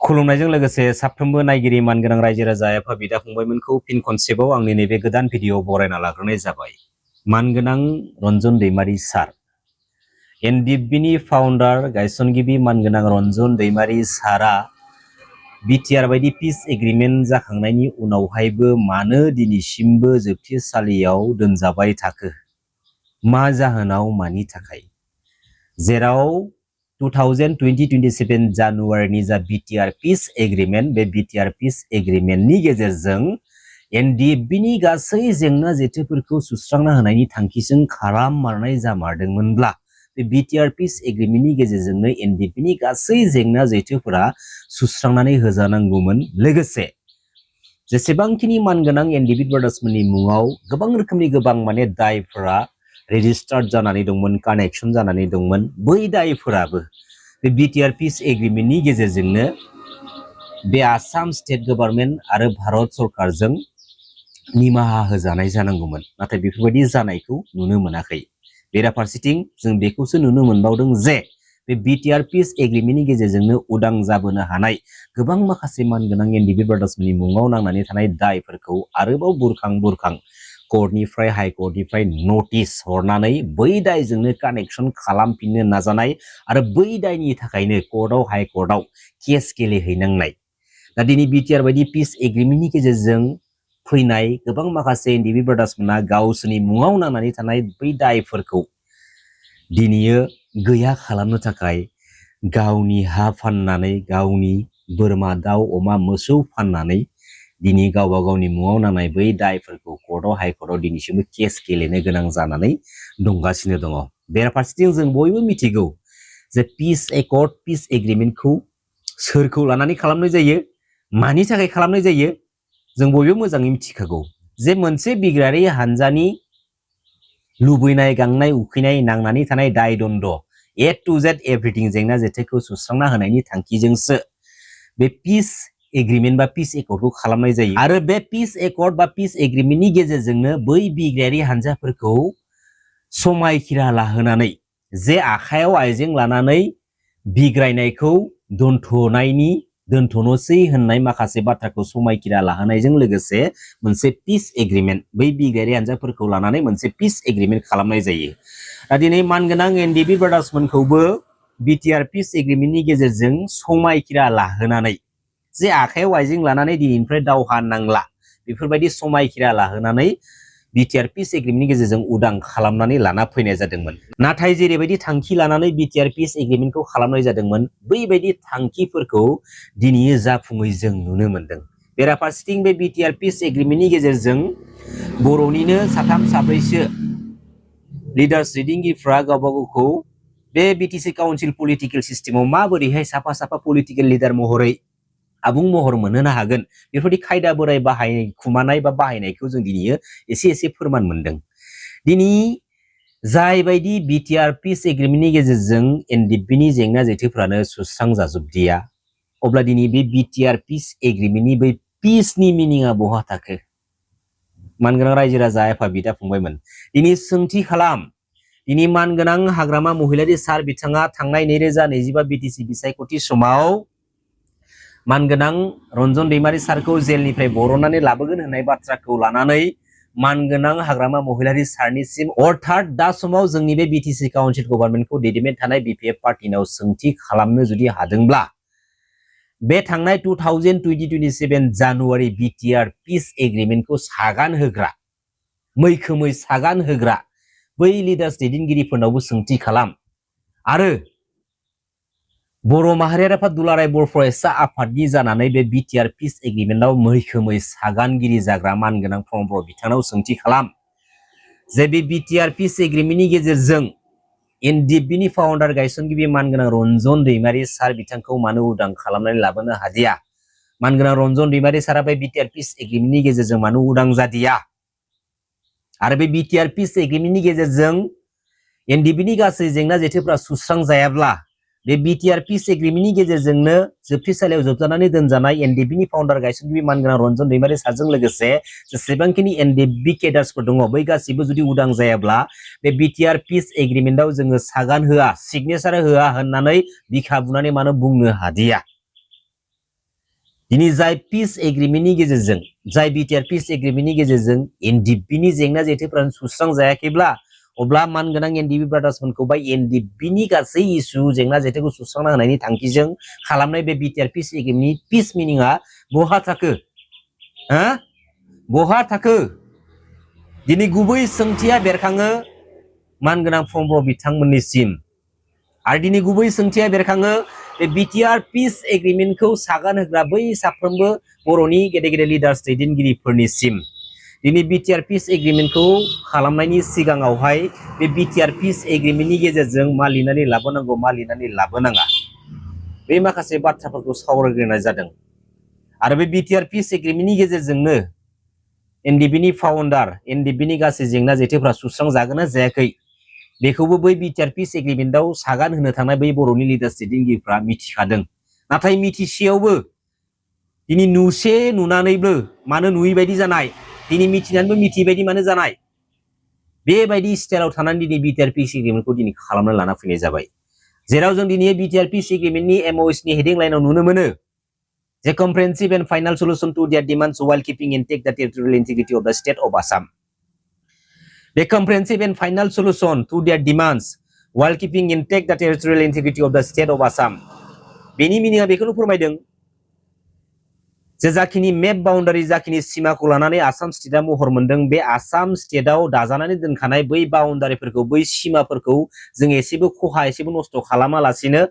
खुलुमनायजों लोगोसे साफ्रोमबो नायगिरि मानगोनां रायजो राजा एफा बिदा फंबायमोनखौ फिन खनसेबाव आंनि नैबे गोदान भिडिअ बरायना लाग्रोनाय जाबाय। मानगोनां रन्जन दैमारि सार एनडिएफबिनि फाउन्डार गायसनगिरि मानगोनां रन्जन दैमारि सारा बिटिआर बायदि पिस एग्रिमेन्ट जाखांनायनि उनावहायबो मानो दिनैसिमबो जोबथेसालियाव दोनजाबाय थाखो? मा जाहोनाव मानि थाखाय? जेराव 2027 जानुवारिनि जा बिटिआर पिस एग्रिमेन्ट बे बिटिआर पिस एग्रिमेन्टनि गेजेरजों एनडिएफबिनि गासै जेंना जेथोफोरखौ सुस्रांना होनायनि थांखिजों खालाममारनाय जामारदोंमोनब्ला बे बिटिआर पिस एग्रिमेन्टनि गेजेरजोंनो एनडिएफबिनि गासै जेंना जेथोफोरा सुस्रांनानै होजानांगौमोन। लोगोसे जेसेबांखिनि मानगोनां एनडिएफबि ब्रादार्समोननि मुङाव गोबां रोखोमनि गोबां दायफोरा रेजिस्टार्ड जानानै दंमोन, कानेक्शन जानानै दंमोन, बै दायफोराबो बे बिटिआर पिस एग्रिमेन्टनि गेजेरजोंनो बे आसाम स्टेट गभर्नमेन्ट आरो भारत सरकारजों निमाहा होजानाय जानांगौमोन। नाथाय बेफोरबायदि जानायखौ नुनो मोनाखै। बेराफारसेथिं जों बेखौसो नुनो मोनबावदों जे बे बिटिआर पिस एग्रिमेन्टनि गेजेरजोंनो उदां जाबोनो हानाय गोबां माखासे मानगोनां एनडिएफबि ब्रादार्समोननि मुङाव नांनानै थानाय दायफोरखौ आरोबाव बुरखां कर्टनिफ्राय हाइकर्टनिफ्राय नटिस हरनानै बै दायजोंनो कानेक्शन खालामफिननो नाजानाय आरो बै दायनि थाखायनो कर्टआव हाइकर्टआव केस गेलेहैनांनाय। दा दिनै बिटिआर बायदि पिस एग्रिमेन्टनि गेजेरजों फैनाय गोबां माखासे एनडिएफबि ब्रादार्समोना गावसोरनि मुङाव नांनानै थानाय बै दायफोरखौ दिनैयो गैया खालामनो थाखाय गावनि हा फाननानै, गावनि बोरमा दाउ अमा मोसौ फाननानै दिनै गावबा गावनि मुङाव नांनाय बै दायफोरखौ कर्टआव हाइकर्टआव दिनैसिमबो केस गेलेनो गोनां जानानै दंगासिनो दङ। बेराफारसेथिं जों बयबो मिथिगौ जे पिस एकर्ड, पिस एग्रिमेन्टखौ सोरखौ लानानै खालामनाय जायो, मानि थाखाय खालामनाय जायो, जों बयबो मोजाङै मिथिखागौ जे मोनसे बिग्रायारि हानजानि लुबैनाय, गांनाय, उखैनाय, नांनानै थानाय दाय दन्द ए टु जेड एभ्रिथिं जेंना जेथोखौ सुस्रांना होनायनि थांखिजोंसो बे पिस एग्रिमेन्ट बा पिस एकर्डखौ खालामनाय जायो। आरो बे पिस एकर्ड बा पिस एग्रिमेन्टनि गेजेरजोंनो बै बिग्रायारि हानजाफोरखौ समायखिरा लाहोनानै जे आखायाव आइजें लानानै बिग्रायनायखौ दोनथ'नोसै होननाय माखासे बाथ्राखौ समायखिरा लाहोनायजों लोगोसे मोनसे पिस एग्रिमेन्ट बै बिग्रायारि हानजाफोरखौ लानानै मोनसे पिस एग्रिमेन्ट खालामनाय जायो। दा दिनै मानगोनां एनडिएफबि ब्रादार्समोनखौबो बिटिआर पिस एग्रिमेन्टनि गेजेरजों समायखिरा लाहोनानै जे आखायाव आइजें लानानै दिनैनिफ्राय दावहा नांला बेफोरबायदि समायखिरा लाहोनानै बिटिआर पिस एग्रिमेन्टनि गेजेरजों उदां खालामनानै लाना फैनाय जादोंमोन। नाथाय जेरैबायदि थांखि लानानै बिटिआर पिस एग्रिमेन्टखौ खालामनाय जादोंमोन बैबायदि थांखिफोरखौ दिनै जाफुङै जों नुनो मोनदों। बेराफारसेथिं बे बिटिआर पिस एग्रिमेन्टनि गेजेरजों बर'निनो साथाम साब्रैसो लिडार्स दैदेनगिरिफ्रा गावबा गावखौ बे बिटिसि काउन्सिल पलिटिकेल सिस्टेमाव माबोरैहाय साफा पलिटिकेल लिडार महरै आबुं महर मोनहोनो हागोन बेफोरबायदि खायदा बोराय बाहायखुमानाय बा बाहायनायखौ जों दिनै एसे फोरमान मोनदों। दिनै जायबायदि बिटिआर पिस एग्रिमेन्टनि गेजेरजों एनडिएफबिनि जेंना जेथोफ्रानो सुस्रांजाजोबदिया, अब्ला दिनै बे बिटिआर पिस एग्रिमेन्टनि बै पिसनि मिनिङा बहा थाखो? मानगोनां रायजो राजा एफा बिदा फंबायमोन, दिनै सोंथि खालाम। दिनै मानगोनां हाग्रामा महिलारि सार बिथाङा थांनाय 2025 बिटिसि बिसायख'थि समाव मानगोनां रन्जन दैमारि सारखौ जेलनिफ्राय बरननानै लाबोगोन होननाय बाथ्राखौ लानानै मानगोनां हाग्रामा महिलारि सारनिसिम अर्थात दा समाव जोंनि बे बिटिसि काउन्सिल गभर्नमेन्टखौ दैदेनबाय थानाय बिपिएफ पार्टिनाव सोंथि खालामनो जुदि हादोंब्ला बे थांनाय 2027 जानुवारि बिटिआर पिस एग्रिमेन्टखौ सागान होग्रा, मैखोमै सागान होग्रा बै लिडार्स दैदेनगिरिफोरनावबो सोंथि खालाम। आरो बर' माहारियारि आफाद दुलाराय बर' फरायसा आफादनि जानानै बे बिटिआर पिस एग्रिमेन्टआव मैखोमै सागानगिरि जाग्रा मानगोनां प्रमद बर' बिथांनाव सोंथि खालाम जे बे बिटिआर पिस एग्रिमेन्टनि गेजेरजों एनडिएफबिनि फाउन्डार गायसनगिरि मानगोनां रन्जन दैमारि सार बिथांखौ मानो उदां खालामनानै लाबोनो हादिया? मानगोनां रन्जन दैमारि सारा बे बिटिआर पिस एग्रिमेन्टनि गेजेरजों मानो उदां जादिया? आरो बे बिटिआर पिस एग्रिमेन्टनि गेजेरजों एनडिएफबिनि गासै जेंना जेथोफ्रा सुस्रांजायाब्ला बे बिटिआर पिस एग्रिमेन्टनि गेजेरजोंनो जोबथेसालियाव जोबजानानै दोनजानाय एनडिएफबिनि फाउन्डार गायसनगिरि मानगोनां रन्जन दैमारि सारजों लोगोसे जेसेबांखिनि एनडिएफबि केडार्सफोर दङ बै गासिबो जुदि उदां जायाब्ला बे बिटिआर पिस एग्रिमेन्टआव जोङो सागान होआ, सिगनेचार होआ होननानै बिखा बुनानै मानो बुंनो हादिया? दिनै जाय पिस एग्रिमेन्टनि गेजेरजों जाय बिटिआर पिस एग्रिमेन्टनि गेजेरजों एनडिपिनि जेंना जेथोफोरा सुस्रांजायाखैब्ला अब्ला मानगोनां एनडिपि ब्रादार्समोनखौ बा एनडिपिनि गासै इसु जेंना जेथोखौ सुस्रांना होनायनि थांखिजों खालामनाय बे बिटिआर पिस एग्रिमेन्टनि पिस मिनिङा बहा थाखो बहा थाखो दिनै गुबै सोंथिया बेरखाङो मानगोनां फंब्र बिथांमोननिसिम आरो दिनै गुबै सोंथिया बेरखाङो बे बिटिआर पिस एग्रिमेन्टखौ सागान होग्रा बै साफ्रोमबो बर'नि गेदेर गेदेर लिडार्स दैदेनगिरिफोरनिसिम दिनै बिटिआर पिस एग्रिमेन्टखौ खालामनायनि सिगाङावहाय बे बिटिआर पिस एग्रिमेन्टनि गेजेरजों मा लिरनानै लाबोनांगौ मा लिरनानै लाबोनाङा बे माखासे बाथ्राफोरखौ सावरायग्रोनाय जादों आरो बे बिटिआर पिस एग्रिमेन्टनि गेजेरजोंनो एनडिपिनि फाउन्डार एनडिपिनि गासै जेंना जेथोफ्रा सुस्रांजागोन ना जायाखै बेखौबो बै बिटिआर पिस एग्रिमेन्टआव सागान होनो थांनाय बै बर'नि लिडार्स दैदेनगिरिफ्रा मिथिखादों नाथाय मिथिसेयावबो दिनै नुसे नुनानैबो मानो नुयै बायदि जानाय दिनै मिथिनानैबो मिथियै बायदि मानो जानाय बेबायदि स्टाइलाव थानानै दिनै बिटिआर पिस एग्रिमेन्टखौ दिनै खालामना लाना फैनाय जाबाय जेराव जों दिनै बिटिआर पिस एग्रिमेन्टनि एमओएसनि हेडिं लाइनाव नुनो मोनो जे comprehensive and final solution to their demands while keeping intact the territorial integrity of the state of Assam. The comprehensive and final solution to their demands while keeping intact the territorial integrity of the state of Assam. बेनि मिनिङा बेखौनो फोरमायदों जे जाखिनि map boundary जाखिनि सिमाखौ लानानै आसाम स्टेटआ महर मोनदों बे आसाम स्टेटआव दाजानानै दोनखानाय बै बाउन्डारिफोरखौ बै सिमाफोरखौ जों एसेबो खहा एसेबो नस्थ' खालामालासिनो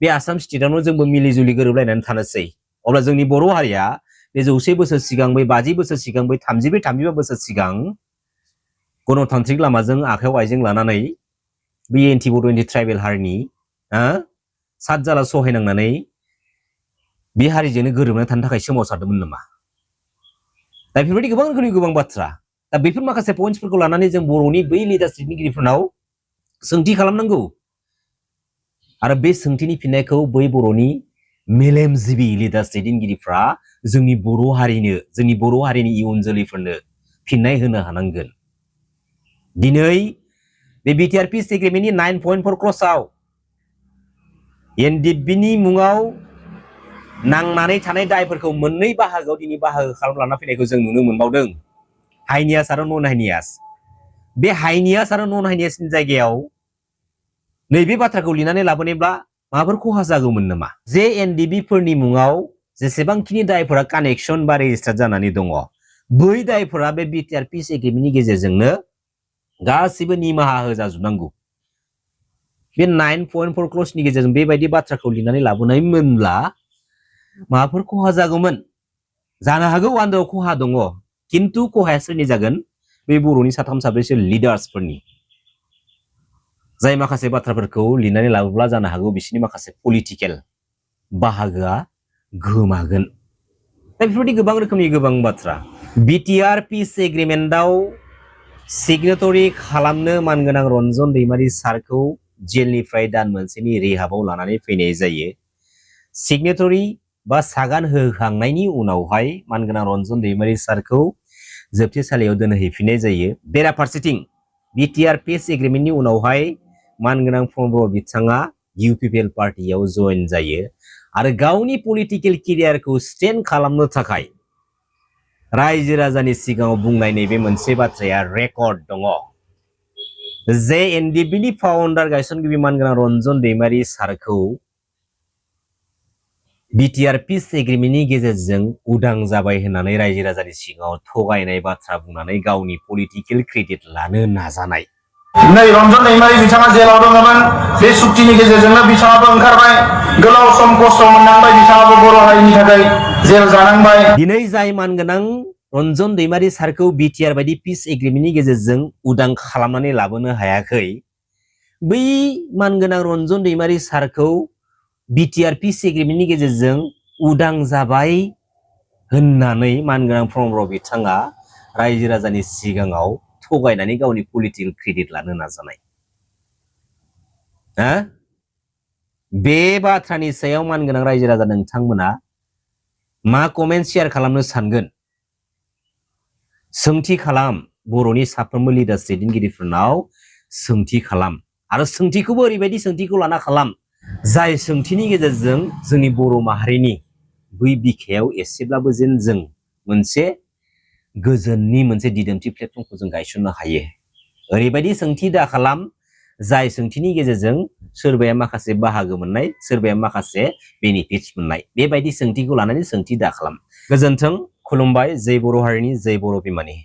बे आसाम स्टेटआवनो जोंबो मिलिजुलि गोरोबलायनानै थानोसै अब्ला जोंनि बर' हारिया बे 100 बोसोर सिगां बै 50 बोसोर सिगां बै 34-35 बोसोर सिगां गणतान्त्रिक लामाजों आखायाव आइजें लानानै बे एन्टि बड' एन्टि ट्राइबेल हारिनि सातजाला सहायनांनानै बे हारिजोंनो गोरोबनानै थानो थाखाय सोमावसारदोंमोन नामा दा बेफोरबायदि गोबां रोखोमनि गोबां बाथ्रा दा बेफोर माखासे पइन्ट्सफोरखौ लानानै जों बर'नि बै लिडार्स दैदेनगिरिफोरनाव सोंथि खालामनांगौ आरो बे सोंथिनि फिननायखौ बै बर'नि मेलेमजिबि लिडार्स दैदेनगिरिफ्रा जोंनि बर' हारिनि इयुन जोलैफोरनो फिननाय होनो हानांगोन दिनै बे बिटिआर पिस एग्रिमेन्टनि 9.4 क्लजआव एनडिपिनि मुङाव नांनानै थानाय दायफोरखौ मोननै बाहागोआव दिनै बाहागो खालामना फैनायखौ जों नुनो मोनबावदों हाइनियास आरो नन हाइनियास बे हाइनियास आरो नन हाइनियासनि जायगायाव नैबे बाथ्राखौ लिरनानै लाबोनायब्ला माबाफोर खहा जागौमोन नामा जे एनडिपिफोरनि मुङाव जेसेबांखिनि दायफोरा कानेक्सन बा रेजिस्टार जानानै दङ बै दायफोरा बे बिटिआर पिस एग्रिमेन्टनि गेजेरजोंनो गासिबो निमाहा होजाजोबनांगौ बे 9.4 क्लजनि गेजेरजों बेबायदि बाथ्राखौ लिरनानै लाबोनायमोनब्ला माबाफोर खहा जागौमोन जानो हागौ आन्दोआव खहा दङ किन्तु खहाया सोरनि जागोन बे बर'नि 3-4 लिडार्सफोरनि जाय माखासे बाथ्राफोरखौ लिरनानै लाबोब्ला जानो हागौ बिसोरनि माखासे पलिटिकेल बाहागोआ गोमागोन दा बेफोरबायदि गोबां रोखोमनि गोबां बाथ्रा बिटिआर पिस एग्रिमेन्टआव सिगनेटरि खालामनो मानगोनां रन्जन दैमारि सारखौ जेलनिफ्राय दान मोनसेनि रिहाबाव लानानै फैनाय जायो सिगनेटरि बा सागान होखांनायनि उनावहाय मानगोनां रन्जन दैमारि सारखौ जोबथेसालियाव दोनहैफिननाय जायो बेराफारसेथिं बिटिआर पिस एग्रिमेन्टनि उनावहाय मानगोनां फंब्र बिथाङा इउपिपिएल पार्टियाव जइन जायो आरो गावनि पलिटिकेल केरियारखौ स्टेन्ड खालामनो थाखाय रायजो राजानि सिगाङाव बुंनाय नैबे मोनसे बाथ्राया रेकर्ड दङ जे एनडिपिनि फाउन्डार गायसनगिरि मानगोनां रन्जन दैमारि सारखौ बिटिआर पिस एग्रिमेन्टनि गेजेरजों उदां जाबाय होननानै रायजो राजानि सिगाङाव थगायनाय बाथ्रा बुंनानै गावनि पलिटिकेल क्रेडिट लानो नाजानाय नै रन्जन दैमारि बिथाङा जेलाव दङमोन बे सुक्तिनि गेजेरजोंनो बिथाङाबो ओंखारबाय गोलाव सम खस्थ' मोननांबाय बिथाङाबो बर' हारिनि थाखाय जेल जानांबाय दिनै जाय मानगोनां रन्जन दैमारि सारखौ बिटिआर बायदि पिस एग्रिमेन्टनि गेजेरजों उदां खालामनानै लाबोनो हायाखै बै मानगोनां रन्जन दैमारि सारखौ बिटिआर पिस एग्रिमेन्टनि गेजेरजों उदां जाबाय होननानै मानगोनां फंब्र बिथाङा रायजो राजानि सिगाङाव थगायनानै गावनि पलिटिकेल क्रेडिट लानो नाजानाय बे बाथ्रानि सायाव मानगोनां रायजो राजा नोंथांमोना मा कमेन्ट शेयार खालामनो सानगोन सोंथि खालाम बर'नि साफ्रोमबो लिडार्स दैदेनगिरिफोरनाव सोंथि खालाम आरो सोंथिखौबो ओरैबायदि सोंथिखौ लाना खालाम जाय सोंथिनि गेजेरजों जोंनि बर' माहारिनि बै बिखायाव एसेब्लाबो जेन जों मोनसे गोजोननि मोनसे दिदोमथि प्लेटफर्मखौ जों गायसननो हायो। ओरैबायदि सोंथि दा खालाम जाय सोंथिनि गेजेरजों सोरबाया माखासे बाहागो मोननाय, सोरबाया माखासे बेनिफिट्स मोननाय, बेबायदि सोंथिखौ लानानै सोंथि दा खालाम। गोजोन्थों, खुलुमबाय, जय बर' हारिनि, जय बर' बिमानि।